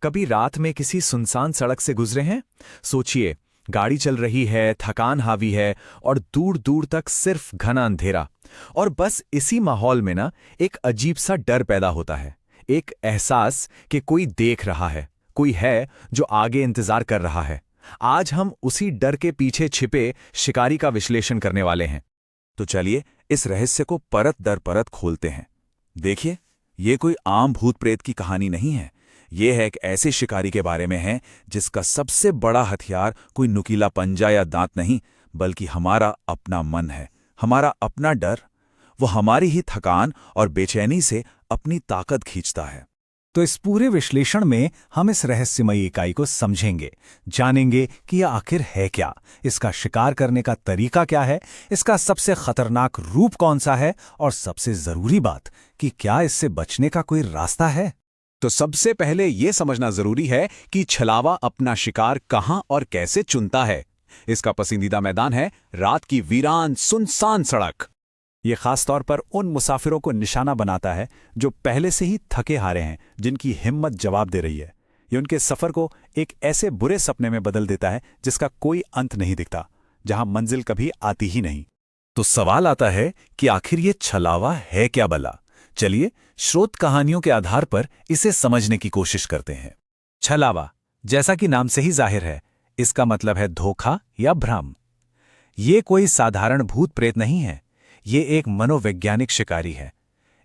कभी रात में किसी सुनसान सड़क से गुजरे हैं? सोचिए, गाड़ी चल रही है, थकान हावी है और दूर दूर तक सिर्फ घना अंधेरा। और बस इसी माहौल में ना एक अजीब सा डर पैदा होता है, एक एहसास कि कोई देख रहा है, कोई है जो आगे इंतजार कर रहा है। आज हम उसी डर के पीछे छिपे शिकारी का विश्लेषण करने वाले हैं। तो चलिए इस रहस्य को परत दर परत खोलते हैं। देखिए, ये कोई आम भूत प्रेत की कहानी नहीं है। ये है एक ऐसे शिकारी के बारे में है जिसका सबसे बड़ा हथियार कोई नुकीला पंजा या दांत नहीं, बल्कि हमारा अपना मन है, हमारा अपना डर। वो हमारी ही थकान और बेचैनी से अपनी ताकत खींचता है। तो इस पूरे विश्लेषण में हम इस रहस्यमयी इकाई को समझेंगे, जानेंगे कि यह आखिर है क्या, इसका शिकार करने का तरीका क्या है, इसका सबसे खतरनाक रूप कौन सा है, और सबसे जरूरी बात कि क्या इससे बचने का कोई रास्ता है। तो सबसे पहले यह समझना जरूरी है कि छलावा अपना शिकार कहां और कैसे चुनता है। इसका पसंदीदा मैदान है रात की वीरान सुनसान सड़क। ये खास तौर पर उन मुसाफिरों को निशाना बनाता है जो पहले से ही थके हारे हैं, जिनकी हिम्मत जवाब दे रही है। ये उनके सफर को एक ऐसे बुरे सपने में बदल देता है जिसका कोई अंत नहीं दिखता, जहां मंजिल कभी आती ही नहीं। तो सवाल आता है कि आखिर ये छलावा है क्या भला। चलिए स्रोत कहानियों के आधार पर इसे समझने की कोशिश करते हैं। छलावा, जैसा कि नाम से ही जाहिर है, इसका मतलब है धोखा या भ्रम। ये कोई साधारण भूत प्रेत नहीं है, ये एक मनोवैज्ञानिक शिकारी है।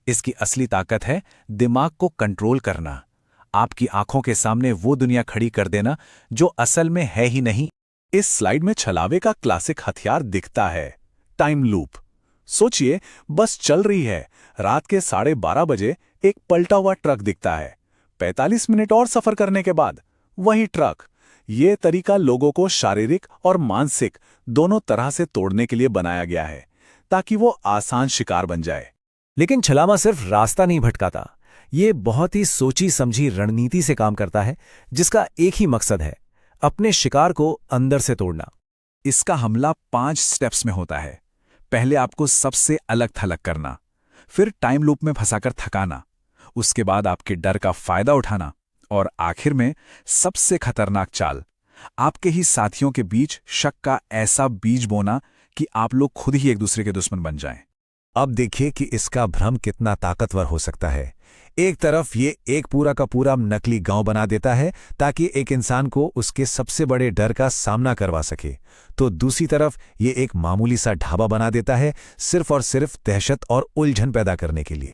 इसकी असली ताकत है दिमाग को कंट्रोल करना, आपकी आंखों के सामने वो दुनिया खड़ी कर देना जो असल में है ही नहीं। इस स्लाइड में छलावे का क्लासिक हथियार दिखता है, टाइम लूप। सोचिए, बस चल रही है, रात के 12:30 बजे एक पलटा हुआ ट्रक दिखता है। 45 मिनट और सफर करने के बाद वही ट्रक। ये तरीका लोगों को शारीरिक और मानसिक दोनों तरह से तोड़ने के लिए बनाया गया है, ताकि वो आसान शिकार बन जाए। लेकिन छलावा सिर्फ रास्ता नहीं भटकाता, ये बहुत ही सोची समझी रणनीति से काम करता है, जिसका एक ही मकसद है, अपने शिकार को अंदर से तोड़ना। इसका हमला 5 स्टेप्स में होता है। पहले आपको सबसे अलग थलग करना, फिर टाइम लूप में फंसाकर थकाना, उसके बाद आपके डर का फायदा उठाना, और आखिर में सबसे खतरनाक चाल, आपके ही साथियों के बीच शक का ऐसा बीज बोना कि आप लोग खुद ही एक दूसरे के दुश्मन बन जाएं। अब देखिए कि इसका भ्रम कितना ताकतवर हो सकता है। एक तरफ ये एक पूरा का पूरा नकली गांव बना देता है ताकि एक इंसान को उसके सबसे बड़े डर का सामना करवा सके, तो दूसरी तरफ ये एक मामूली सा ढाबा बना देता है सिर्फ और सिर्फ दहशत और उलझन पैदा करने के लिए।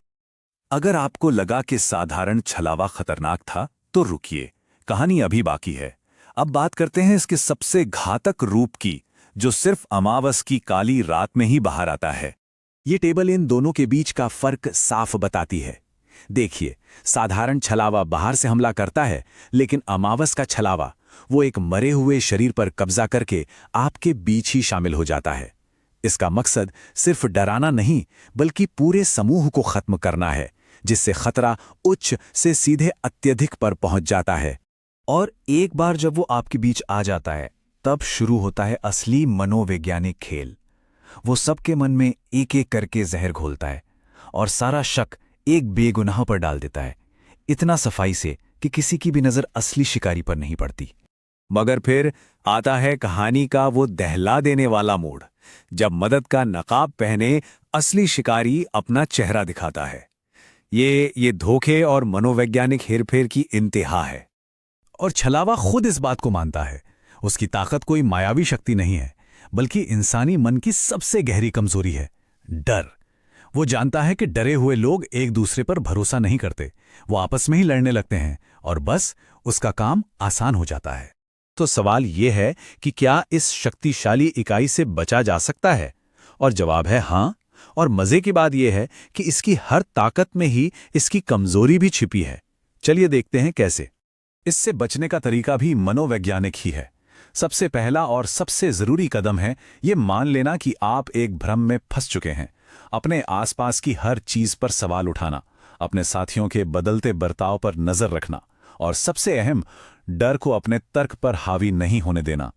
अगर आपको लगा कि साधारण छलावा खतरनाक था, तो रुकिए, कहानी अभी बाकी है। अब बात करते हैं इसके सबसे घातक रूप की, जो सिर्फ अमावस की काली रात में ही बाहर आता है। ये टेबल इन दोनों के बीच का फर्क साफ बताती है। देखिए, साधारण छलावा बाहर से हमला करता है, लेकिन अमावस का छलावा वो एक मरे हुए शरीर पर कब्जा करके आपके बीच ही शामिल हो जाता है। इसका मकसद सिर्फ डराना नहीं, बल्कि पूरे समूह को खत्म करना है, जिससे खतरा उच्च से सीधे अत्यधिक पर पहुंच जाता है। और एक बार जब वो आपके बीच आ जाता है, तब शुरू होता है असली मनोवैज्ञानिक खेल। वो सबके मन में एक एक करके जहर घोलता है और सारा शक एक बेगुनाह पर डाल देता है, इतना सफाई से कि किसी की भी नजर असली शिकारी पर नहीं पड़ती। मगर फिर आता है कहानी का वो दहला देने वाला मोड़, जब मदद का नकाब पहने असली शिकारी अपना चेहरा दिखाता है। ये धोखे और मनोवैज्ञानिक हेरफेर की इंतहा है। और छलावा खुद इस बात को मानता है। उसकी ताकत कोई मायावी शक्ति नहीं है, बल्कि इंसानी मन की सबसे गहरी कमजोरी है, डर। वो जानता है कि डरे हुए लोग एक दूसरे पर भरोसा नहीं करते, वो आपस में ही लड़ने लगते हैं, और बस उसका काम आसान हो जाता है। तो सवाल ये है कि क्या इस शक्तिशाली इकाई से बचा जा सकता है? और जवाब है हाँ। और मजे की बात यह है कि इसकी हर ताकत में ही इसकी कमजोरी भी छिपी है। चलिए देखते हैं कैसे। इससे बचने का तरीका भी मनोवैज्ञानिक ही है। सबसे पहला और सबसे जरूरी कदम है ये मान लेना कि आप एक भ्रम में फंस चुके हैं। अपने आसपास की हर चीज पर सवाल उठाना, अपने साथियों के बदलते बर्ताव पर नजर रखना, और सबसे अहम, डर को अपने तर्क पर हावी नहीं होने देना।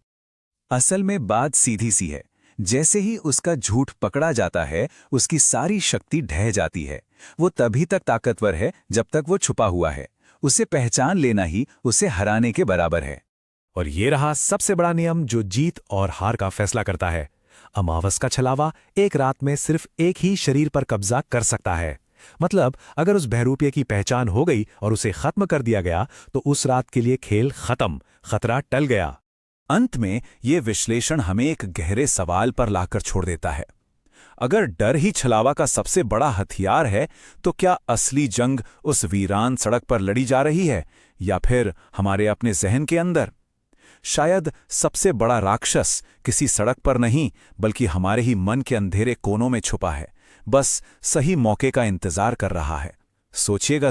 असल में बात सीधी सी है। जैसे ही उसका झूठ पकड़ा जाता है, उसकी सारी शक्ति ढह जाती है। वो तभी तक ताकतवर है जब तक वो छुपा हुआ है, उसे पहचान लेना ही उसे हराने के बराबर है। और ये रहा सबसे बड़ा नियम जो जीत और हार का फैसला करता है। अमावस का छलावा एक रात में सिर्फ एक ही शरीर पर कब्जा कर सकता है। मतलब अगर उस बहरूपिये की पहचान हो गई और उसे खत्म कर दिया गया तो उस रात के लिए खेल खत्म, खतरा टल गया। अंत में ये विश्लेषण हमें एक गहरे सवाल पर लाकर छोड़ देता है। अगर डर ही छलावा का सबसे बड़ा हथियार है, तो क्या असली जंग उस वीरान सड़क पर लड़ी जा रही है या फिर हमारे अपने जहन के अंदर? शायद सबसे बड़ा राक्षस किसी सड़क पर नहीं बल्कि हमारे ही मन के अंधेरे कोनों में छुपा है, बस सही मौके का इंतजार कर रहा है। सोचिएगा।